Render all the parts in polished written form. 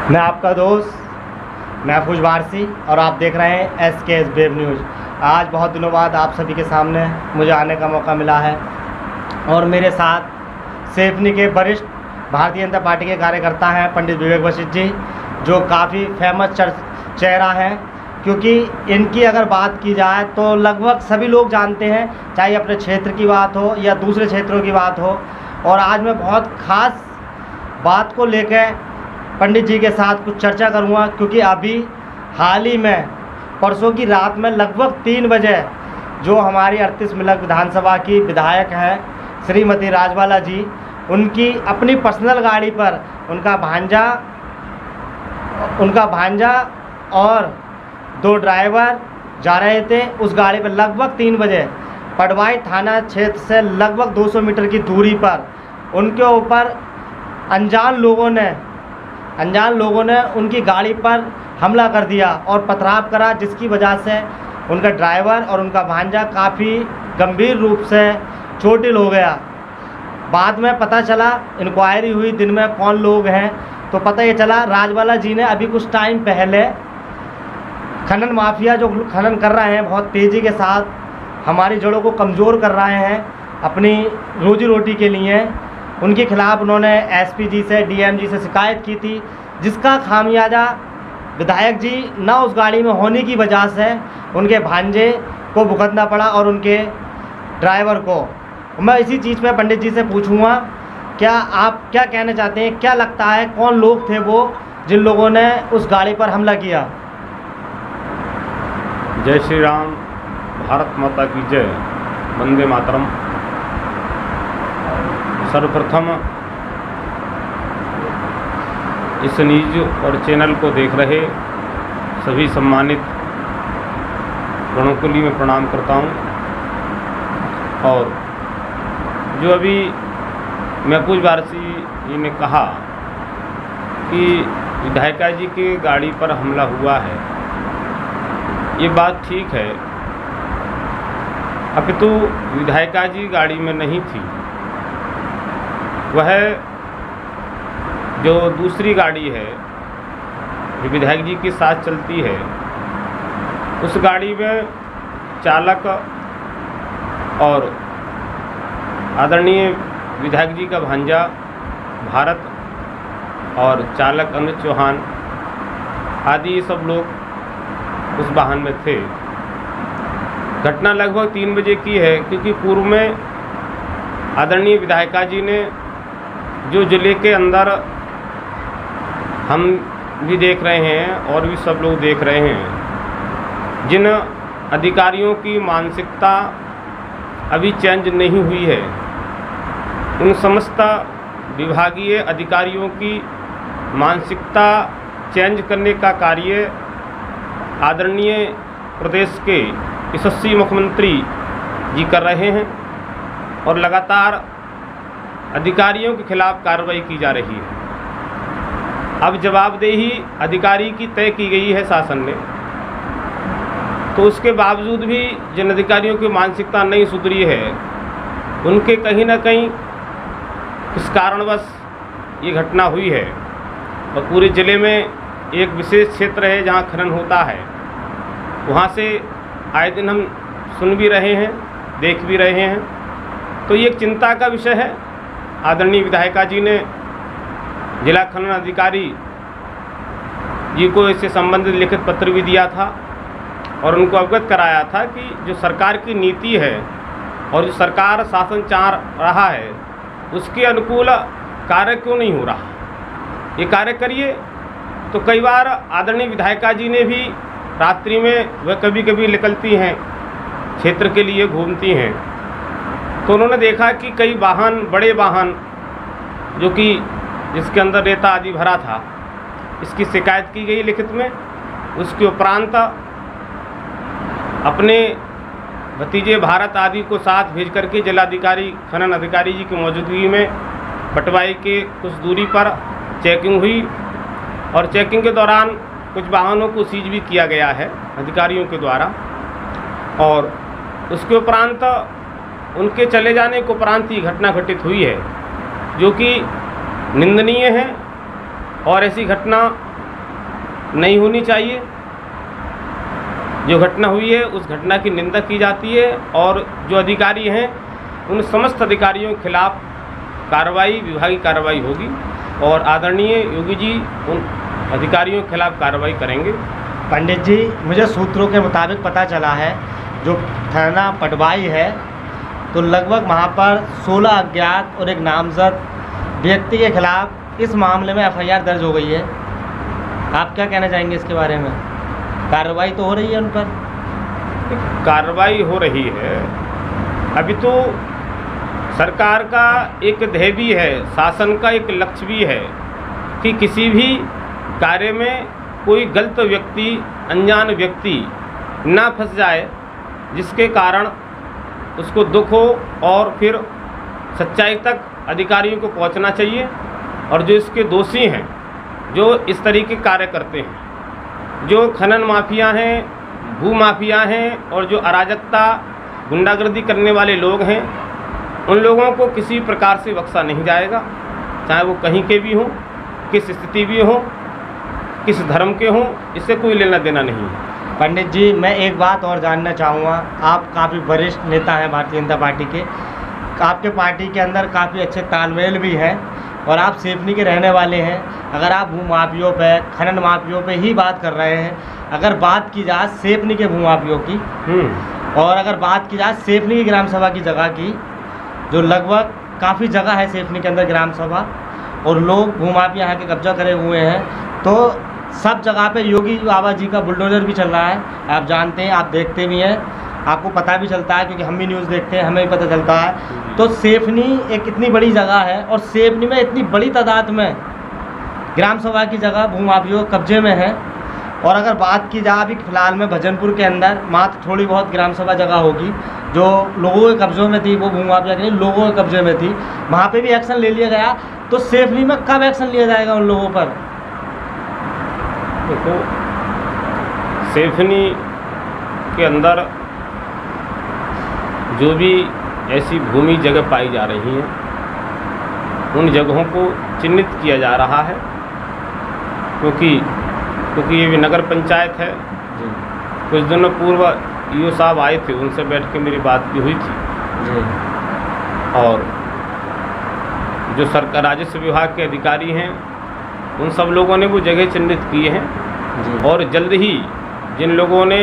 मैं आपका दोस्त महफूज वारसी और आप देख रहे हैं SKS वेब न्यूज़। आज बहुत दिनों बाद आप सभी के सामने मुझे आने का मौका मिला है और मेरे साथ सेफनी के वरिष्ठ भारतीय जनता पार्टी के कार्यकर्ता हैं पंडित विवेक वशिष्ठ जी, जो काफ़ी फेमस चेहरा हैं, क्योंकि इनकी अगर बात की जाए तो लगभग सभी लोग जानते हैं, चाहे अपने क्षेत्र की बात हो या दूसरे क्षेत्रों की बात हो। और आज मैं बहुत ख़ास बात को लेकर पंडित जी के साथ कुछ चर्चा करूंगा, क्योंकि अभी हाल ही में परसों की रात में लगभग 3 बजे जो हमारी 38 मिलक विधानसभा की विधायक हैं श्रीमती राजबाला जी, उनकी अपनी पर्सनल गाड़ी पर उनका भांजा और 2 ड्राइवर जा रहे थे। उस गाड़ी पर लगभग 3 बजे पटवाई थाना क्षेत्र से लगभग 200 मीटर की दूरी पर उनके ऊपर अनजान लोगों ने उनकी गाड़ी पर हमला कर दिया और पथराव करा, जिसकी वजह से उनका ड्राइवर और उनका भांजा काफ़ी गंभीर रूप से चोटिल हो गया। बाद में पता चला, इंक्वायरी हुई दिन में कौन लोग हैं, तो पता ये चला राजबाला जी ने अभी कुछ टाइम पहले खनन माफिया जो खनन कर रहे हैं बहुत तेज़ी के साथ हमारी जड़ों को कमज़ोर कर रहे हैं अपनी रोजी रोटी के लिए, उनके खिलाफ़ उन्होंने SP जी से DM जी से शिकायत की थी, जिसका खामियाजा विधायक जी न उस गाड़ी में होने की वजह से उनके भांजे को भुगतना पड़ा और उनके ड्राइवर को। मैं इसी चीज़ पे पंडित जी से पूछूंगा, क्या आप क्या कहना चाहते हैं, क्या लगता है कौन लोग थे वो जिन लोगों ने उस गाड़ी पर हमला किया? जय श्री राम, भारत माता की जय, वंदे मातरम। सर्वप्रथम इस न्यूज और चैनल को देख रहे सभी सम्मानित गणों को लिए मैं प्रणाम करता हूं। और जो अभी महफूज वारसी जी ने कहा कि विधायिका जी की गाड़ी पर हमला हुआ है, ये बात ठीक है, अपितु विधायिका जी गाड़ी में नहीं थी। वह जो दूसरी गाड़ी है जो विधायक जी के साथ चलती है, उस गाड़ी में चालक और आदरणीय विधायक जी का भांजा भारत और चालक अनुज चौहान आदि ये सब लोग उस वाहन में थे। घटना लगभग 3 बजे की है, क्योंकि पूर्व में आदरणीय विधायिका जी ने जो जिले के अंदर हम भी देख रहे हैं और भी सब लोग देख रहे हैं, जिन अधिकारियों की मानसिकता अभी चेंज नहीं हुई है, उन समस्त विभागीय अधिकारियों की मानसिकता चेंज करने का कार्य आदरणीय प्रदेश के यशस्वी मुख्यमंत्री जी कर रहे हैं और लगातार अधिकारियों के खिलाफ कार्रवाई की जा रही है। अब जवाबदेही अधिकारी की तय की गई है शासन ने, तो उसके बावजूद भी जिन अधिकारियों की मानसिकता नहीं सुधरी है, उनके कहीं ना कहीं किस कारणवश ये घटना हुई है। और पूरे ज़िले में एक विशेष क्षेत्र है जहां खनन होता है, वहां से आए दिन हम सुन भी रहे हैं, देख भी रहे हैं, तो ये एक चिंता का विषय है। आदरणीय विधायिका जी ने जिला खनन अधिकारी जी को इससे संबंधित लिखित पत्र भी दिया था और उनको अवगत कराया था कि जो सरकार की नीति है और जो सरकार शासन चाह रहा है, उसके अनुकूल कार्य क्यों नहीं हो रहा। ये कार्य करिए। तो कई बार आदरणीय विधायिका जी ने भी रात्रि में वह कभी कभी निकलती हैं, क्षेत्र के लिए घूमती हैं, तो उन्होंने देखा कि कई वाहन, बड़े वाहन जो कि जिसके अंदर रेता आदि भरा था, इसकी शिकायत की गई लिखित में। उसके उपरांत अपने भतीजे भारत आदि को साथ भेज करके जिलाधिकारी खनन अधिकारी जी की मौजूदगी में पटवाई के कुछ दूरी पर चेकिंग हुई और चेकिंग के दौरान कुछ वाहनों को सीज भी किया गया है अधिकारियों के द्वारा। और उसके उपरांत उनके चले जाने के उपरांत ही घटना घटित हुई है, जो कि निंदनीय है और ऐसी घटना नहीं होनी चाहिए। जो घटना हुई है उस घटना की निंदा की जाती है और जो अधिकारी हैं उन समस्त अधिकारियों के खिलाफ कार्रवाई, विभागीय कार्रवाई होगी और आदरणीय योगी जी उन अधिकारियों के खिलाफ कार्रवाई करेंगे। पंडित जी, मुझे सूत्रों के मुताबिक पता चला है जो थाना पटवाई है तो लगभग वहाँ पर 16 अज्ञात और एक नामजद व्यक्ति के खिलाफ इस मामले में एफआईआर दर्ज हो गई है। आप क्या कहना चाहेंगे इसके बारे में? कार्रवाई तो हो रही है उन पर? कार्रवाई हो रही है। अभी तो सरकार का एक ध्येय भी है, शासन का एक लक्ष्य भी है कि किसी भी कार्य में कोई गलत व्यक्ति, अनजान व्यक्ति ना फंस जाए जिसके कारण उसको दुख हो और फिर सच्चाई तक अधिकारियों को पहुंचना चाहिए। और जो इसके दोषी हैं, जो इस तरीके के कार्य करते हैं, जो खनन माफिया हैं, भू माफिया हैं और जो अराजकता, गुंडागर्दी करने वाले लोग हैं, उन लोगों को किसी प्रकार से बख्शा नहीं जाएगा, चाहे वो कहीं के भी हों, किस स्थिति भी हों, किस धर्म के हों, इससे कोई लेना देना नहीं है। पंडित जी, मैं एक बात और जानना चाहूँगा। आप काफ़ी वरिष्ठ नेता हैं भारतीय जनता पार्टी के, आपके पार्टी के अंदर काफ़ी अच्छे तालमेल भी हैं और आप सेफनी के रहने वाले हैं। अगर आप भू माफियों पे, खनन माफियों पे ही बात कर रहे हैं, अगर बात की जाए सेफनी के भू माफियों की और अगर बात की जाए सेफनी की ग्राम सभा की जगह की, जो लगभग काफ़ी जगह है सेफनी के अंदर ग्राम सभा और लोग भू माफिया यहाँ के कब्जा करे हुए हैं, तो सब जगह पे योगी बाबा जी का बुलडोजर भी चल रहा है। आप जानते हैं, आप देखते भी हैं, आपको पता भी चलता है क्योंकि हम भी न्यूज़ देखते हैं, हमें भी पता चलता है। तो सेफनी एक इतनी बड़ी जगह है और सेफनी में इतनी बड़ी तादाद में ग्राम सभा की जगह भूमाफियों कब्जे में है। और अगर बात की जाए अभी फ़िलहाल में भजनपुर के अंदर मात्र थोड़ी बहुत ग्राम सभा जगह होगी जो लोगों के कब्जों में थी, वो भूमाफिया की नहीं, लोगों के कब्जे में थी, वहाँ पे भी एक्शन ले लिया गया। तो सेफनी में कब एक्शन लिया जाएगा उन लोगों पर? देखो, सेफनी के अंदर जो भी ऐसी भूमि जगह पाई जा रही हैं, उन जगहों को चिन्हित किया जा रहा है क्योंकि ये भी नगर पंचायत है। कुछ दिनों पूर्व ईओ साहब आए थे, उनसे बैठ के मेरी बात भी हुई थी और जो सरकार राजस्व विभाग के अधिकारी हैं उन सब लोगों ने वो जगह चिन्हित किए हैं और जल्द ही जिन लोगों ने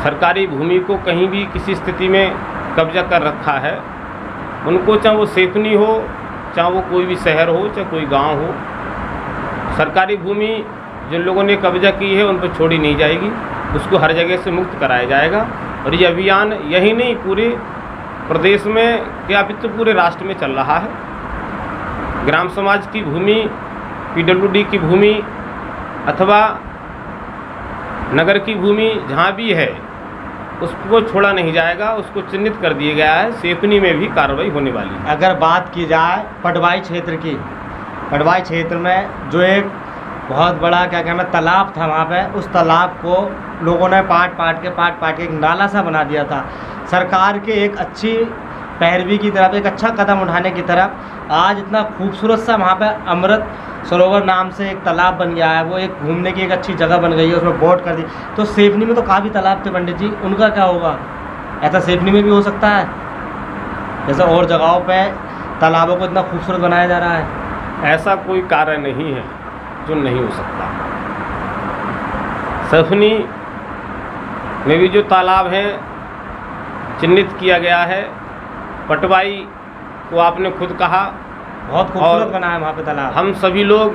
सरकारी भूमि को कहीं भी किसी स्थिति में कब्जा कर रखा है, उनको चाहे वो सेफनी हो, चाहे वो कोई भी शहर हो, चाहे कोई गांव हो, सरकारी भूमि जिन लोगों ने कब्जा की है उन पर छोड़ी नहीं जाएगी, उसको हर जगह से मुक्त कराया जाएगा। और ये अभियान यही नहीं पूरे प्रदेश में क्या अभी तो पूरे राष्ट्र में चल रहा है। ग्राम समाज की भूमि, पीडब्ल्यूडी की भूमि अथवा नगर की भूमि जहाँ भी है उसको छोड़ा नहीं जाएगा, उसको चिन्हित कर दिया गया है। सेफनी में भी कार्रवाई होने वाली है। अगर बात की जाए पटवाई क्षेत्र की, पटवाई क्षेत्र में जो एक बहुत बड़ा क्या कहना तालाब था, वहाँ पे उस तालाब को लोगों ने पाट पाट के एक नाला सा बना दिया था। सरकार के एक अच्छी पैरवी की तरफ, एक अच्छा कदम उठाने की तरफ आज इतना खूबसूरत सा वहाँ पे अमृत सरोवर नाम से एक तालाब बन गया है। वो एक घूमने की एक अच्छी जगह बन गई है, उसमें बोट कर दी। तो सेफनी में तो काफ़ी तालाब थे पंडित जी, उनका क्या होगा? ऐसा सेफनी में भी हो सकता है जैसे और जगहों पे तालाबों को इतना खूबसूरत बनाया जा रहा है? ऐसा कोई कार्य नहीं है जो नहीं हो सकता। सेफनी में भी जो तालाब हैं चिन्हित किया गया है। पटवाई को आपने खुद कहा बहुत खूबसूरत बना है वहाँ पे तालाब। हम सभी लोग,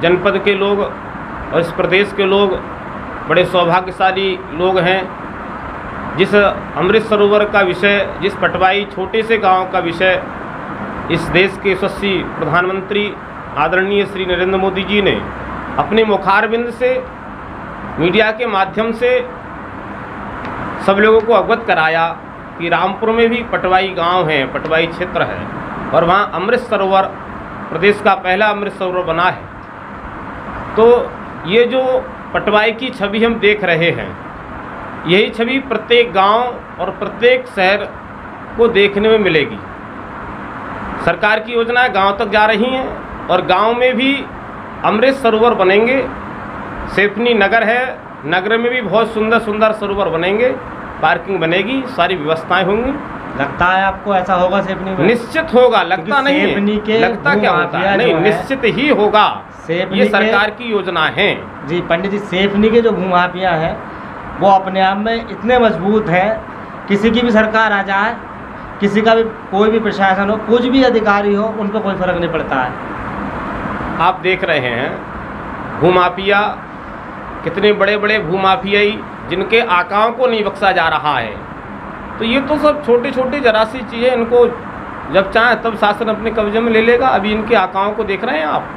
जनपद के लोग और इस प्रदेश के लोग बड़े सौभाग्यशाली लोग हैं। जिस अमृत सरोवर का विषय, जिस पटवाई छोटे से गांव का विषय इस देश के यशस्वी प्रधानमंत्री आदरणीय श्री नरेंद्र मोदी जी ने अपने मुखारबिंद से मीडिया के माध्यम से सब लोगों को अवगत कराया कि रामपुर में भी पटवाई गांव है, पटवाई क्षेत्र है और वहाँ अमृत सरोवर, प्रदेश का पहला अमृत सरोवर बना है। तो ये जो पटवाई की छवि हम देख रहे हैं, यही छवि प्रत्येक गांव और प्रत्येक शहर को देखने में मिलेगी। सरकार की योजनाएं गांव तक जा रही हैं और गांव में भी अमृत सरोवर बनेंगे सेफनी नगर है, नगर में भी बहुत सुंदर सुंदर सरोवर बनेंगे, पार्किंग बनेगी, सारी व्यवस्थाएं होंगी। लगता है आपको ऐसा होगा सेफनी में? निश्चित होगा, लगता नहीं सेफनी के है, लगता क्या होता है, नहीं निश्चित ही होगा। ये सरकार की योजना है। जी पंडित जी, सेफनी के जो भूमाफिया हैं वो अपने आप में इतने मजबूत हैं, किसी की भी सरकार आ जाए, किसी का भी कोई भी प्रशासन हो, कुछ भी अधिकारी हो, उन पर कोई फर्क नहीं पड़ता है। आप देख रहे हैं भूमाफिया, कितने बड़े बड़े भूमाफियाई जिनके आकाओं को नहीं बख्शा जा रहा है। तो ये तो सब छोटे छोटे जरा सी चीज़ें, इनको जब चाहे तब शासन अपने कब्जे में ले लेगा। अभी इनके आकाओं को देख रहे हैं आप,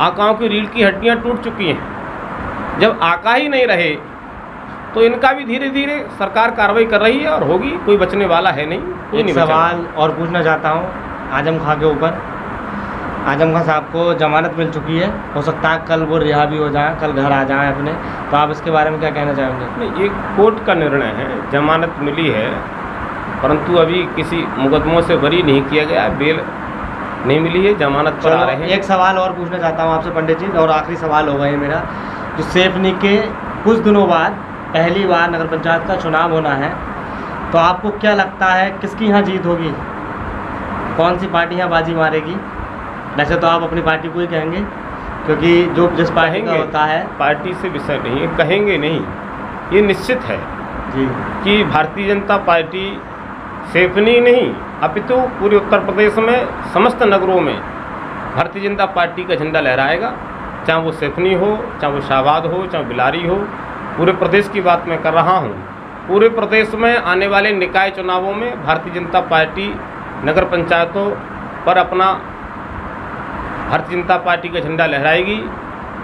आकाओं की रीढ़ की हड्डियां टूट चुकी हैं। जब आका ही नहीं रहे तो इनका भी धीरे धीरे सरकार कार्रवाई कर रही है और होगी, कोई बचने वाला है नहीं। कोई नहीं सवाल और पूछना चाहता हूँ आजम खां के ऊपर। आजम खां साहब को जमानत मिल चुकी है, हो सकता है कल वो रिहा भी हो जाए, कल घर आ जाएं अपने, तो आप इसके बारे में क्या कहना चाहेंगे? नहीं, ये कोर्ट का निर्णय है, जमानत मिली है, परंतु अभी किसी मुकदमों से बरी नहीं किया गया, बेल नहीं मिली है, जमानत पर आ रहे हैं। एक सवाल और पूछना चाहता हूँ आपसे पंडित जी, और आखिरी सवाल होगा ये मेरा। जो सेफनी के कुछ दिनों बाद पहली बार नगर पंचायत का चुनाव होना है, तो आपको क्या लगता है किसकी यहाँ जीत होगी? कौन सी पार्टी यहाँ बाजी मारेगी? वैसे तो आप अपनी पार्टी को ही कहेंगे, क्योंकि जो जिस पार्टी का होता है, पार्टी से विषय नहीं है, कहेंगे नहीं, ये निश्चित है जी कि भारतीय जनता पार्टी सेफनी नहीं अपितु पूरे उत्तर प्रदेश में समस्त नगरों में भारतीय जनता पार्टी का झंडा लहराएगा। चाहे वो सेफनी हो, चाहे वो शाहबाद हो, चाहे बिलारी हो, पूरे प्रदेश की बात मैं कर रहा हूँ। पूरे प्रदेश में आने वाले निकाय चुनावों में भारतीय जनता पार्टी नगर पंचायतों पर अपना भारतीय जनता पार्टी का झंडा लहराएगी,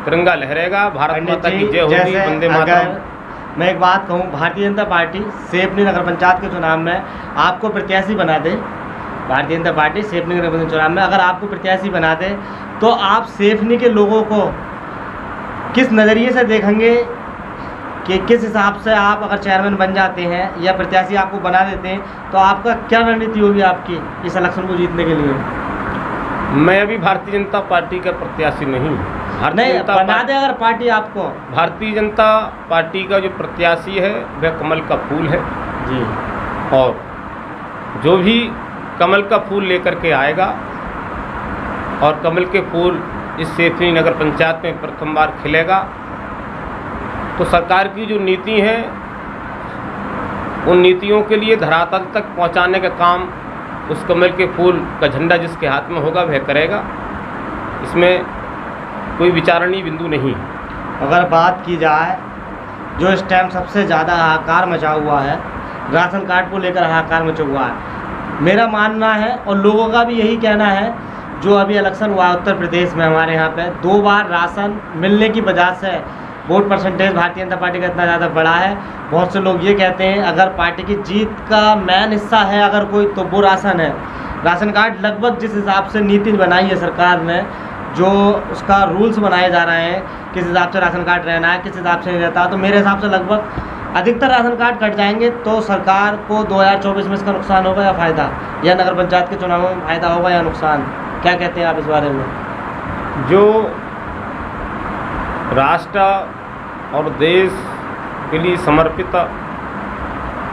तिरंगा लहरेगा, भारत माता की जय होगी, वंदे मातरम। मैं एक बात कहूँ, भारतीय जनता पार्टी सेफनी नगर पंचायत के चुनाव में आपको प्रत्याशी बना दे, भारतीय जनता पार्टी सेफनी नगर पंचायत चुनाव में अगर आपको प्रत्याशी बना दे, तो आप सेफनी के लोगों को किस नज़रिए से देखेंगे कि किस हिसाब से आप अगर चेयरमैन बन जाते हैं या प्रत्याशी आपको बना देते हैं, तो आपका क्या रणनीति होगी आपकी इस इलेक्शन को जीतने के लिए? मैं अभी भारतीय जनता पार्टी का प्रत्याशी नहीं। नहीं, बना दे अगर पार्टी आपको। भारतीय जनता पार्टी का जो प्रत्याशी है वह कमल का फूल है जी, और जो भी कमल का फूल लेकर के आएगा और कमल के फूल इस सेफनी नगर पंचायत में प्रथम बार खिलेगा, तो सरकार की जो नीति है उन नीतियों के लिए धरातल तक पहुंचाने का काम उस कमल के फूल का झंडा जिसके हाथ में होगा वह करेगा। इसमें कोई विचारणीय बिंदु नहीं। अगर बात की जाए जो इस टाइम सबसे ज़्यादा हाहाकार मचा हुआ है, राशन कार्ड को लेकर हाहाकार मचा हुआ है, मेरा मानना है और लोगों का भी यही कहना है, जो अभी इलेक्शन हुआ उत्तर प्रदेश में हमारे यहाँ पे 2 बार राशन मिलने की वजह से vote percentage Bharatiya Janata party का इतना ज़्यादा बढ़ा है। बहुत से लोग ये कहते हैं अगर पार्टी की जीत का मेन हिस्सा है अगर कोई, तो वो राशन है। राशन कार्ड लगभग जिस हिसाब से नीति बनाई है सरकार ने, जो उसका रूल्स बनाए जा रहे हैं, किस हिसाब से राशन कार्ड रहना है, किस हिसाब से नहीं रहता, तो मेरे हिसाब से लगभग अधिकतर राशन कार्ड कट जाएंगे। तो सरकार को 2024 में इसका नुकसान होगा या फ़ायदा, या नगर पंचायत के चुनावों में फ़ायदा होगा या नुकसान? क्या कहते हैं आप इस बारे में? जो राष्ट्र और देश के लिए समर्पित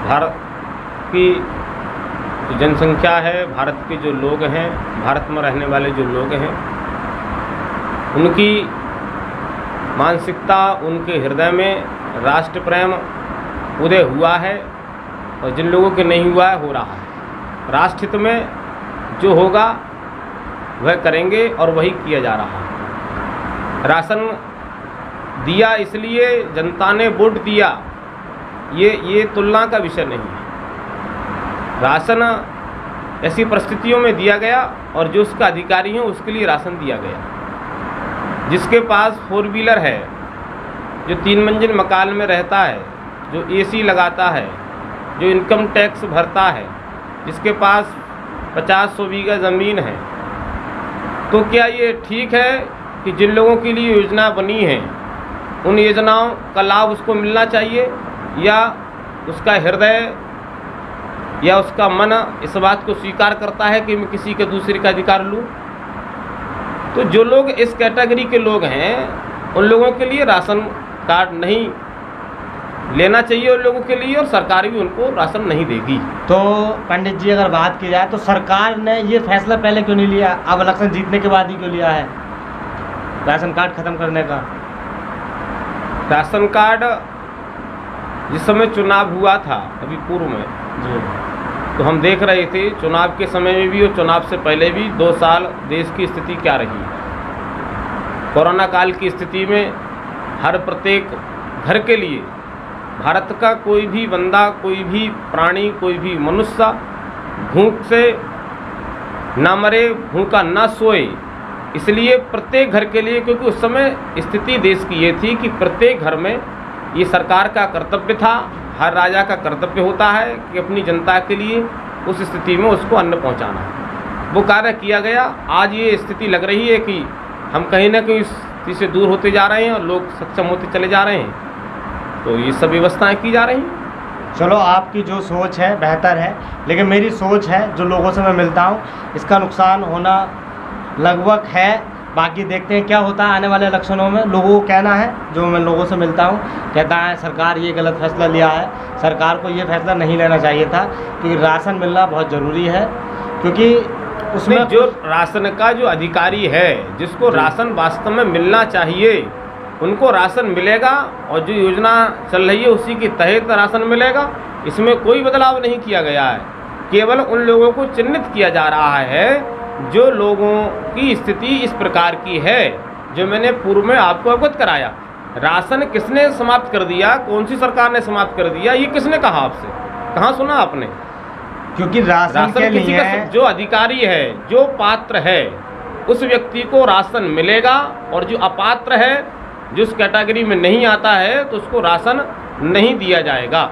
भारत की जो जनसंख्या है, भारत के जो लोग हैं, भारत में रहने वाले जो लोग हैं, उनकी मानसिकता, उनके हृदय में राष्ट्र प्रेम उदय हुआ है, और जिन लोगों के नहीं हुआ है हो रहा है। राष्ट्र हित में जो होगा वह करेंगे और वही किया जा रहा है। राशन दिया इसलिए जनता ने वोट दिया, ये तुलना का विषय नहीं है। राशन ऐसी परिस्थितियों में दिया गया और जो उसका अधिकारी है उसके लिए राशन दिया गया। जिसके पास 4 व्हीलर है, जो 3 मंजिल मकान में रहता है, जो एसी लगाता है, जो इनकम टैक्स भरता है, जिसके पास 50-100 बीघा ज़मीन है, तो क्या ये ठीक है कि जिन लोगों के लिए योजना बनी है उन योजनाओं का लाभ उसको मिलना चाहिए, या उसका हृदय या उसका मन इस बात को स्वीकार करता है कि मैं किसी के दूसरे का अधिकार लूँ? तो जो लोग इस कैटेगरी के लोग हैं उन लोगों के लिए राशन कार्ड नहीं लेना चाहिए उन लोगों के लिए, और सरकार भी उनको राशन नहीं देगी। तो पंडित जी अगर बात की जाए तो सरकार ने ये फैसला पहले क्यों नहीं लिया, अब इलेक्शन जीतने के बाद ही क्यों लिया है राशन कार्ड खत्म करने का? राशन कार्ड जिस समय चुनाव हुआ था अभी पूर्व में जी तो हम देख रहे थे चुनाव के समय में भी और चुनाव से पहले भी 2 साल देश की स्थिति क्या रही। कोरोना काल की स्थिति में हर प्रत्येक घर के लिए भारत का कोई भी बंदा, कोई भी प्राणी, कोई भी मनुष्य भूख से ना मरे, भूखा ना सोए, इसलिए प्रत्येक घर के लिए, क्योंकि उस समय स्थिति देश की ये थी कि प्रत्येक घर में ये सरकार का कर्तव्य था, हर राजा का कर्तव्य होता है कि अपनी जनता के लिए उस स्थिति में उसको अन्न पहुंचाना। वो कार्य किया गया। आज ये स्थिति लग रही है कि हम कहीं ना कहीं इस स्थिति से दूर होते जा रहे हैं और लोग सक्षम होते चले जा रहे हैं, तो ये सब व्यवस्थाएं की जा रही हैं। चलो आपकी जो सोच है बेहतर है, लेकिन मेरी सोच है जो लोगों से मैं मिलता हूँ इसका नुकसान होना लगभग है। बाकी देखते हैं क्या होता है आने वाले इलेक्शनों में। लोगों को कहना है, जो मैं लोगों से मिलता हूँ कहता है सरकार ये गलत फैसला लिया है, सरकार को ये फैसला नहीं लेना चाहिए था, क्योंकि राशन मिलना बहुत ज़रूरी है। क्योंकि उसमें जो राशन का जो अधिकारी है, जिसको राशन वास्तव में मिलना चाहिए, उनको राशन मिलेगा, और जो योजना चल रही है उसी के तहत राशन मिलेगा। इसमें कोई बदलाव नहीं किया गया है, केवल उन लोगों को चिन्हित किया जा रहा है जो लोगों की स्थिति इस प्रकार की है, जो मैंने पूर्व में आपको अवगत कराया। राशन किसने समाप्त कर दिया, कौन सी सरकार ने समाप्त कर दिया, ये किसने कहा आपसे, कहाँ सुना आपने? क्योंकि राशन के किसी लिए का जो अधिकारी है, जो पात्र है, उस व्यक्ति को राशन मिलेगा, और जो अपात्र है, जिस कैटेगरी में नहीं आता है, तो उसको राशन नहीं दिया जाएगा।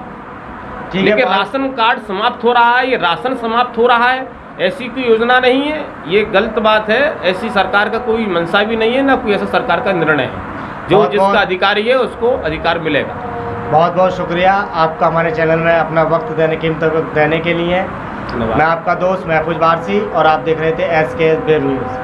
लेकिन राशन कार्ड समाप्त हो रहा है, ये राशन समाप्त हो रहा है, ऐसी कोई योजना नहीं है, ये गलत बात है। ऐसी सरकार का कोई मंशा भी नहीं है, ना कोई ऐसा सरकार का निर्णय है। जो जिसका अधिकारी है उसको अधिकार मिलेगा। बहुत बहुत शुक्रिया आपका हमारे चैनल में अपना वक्त देने, कीमती वक्त देने के लिए। मैं आपका दोस्त महफूज वारसी और आप देख रहे थे SKS बेर न्यूज़।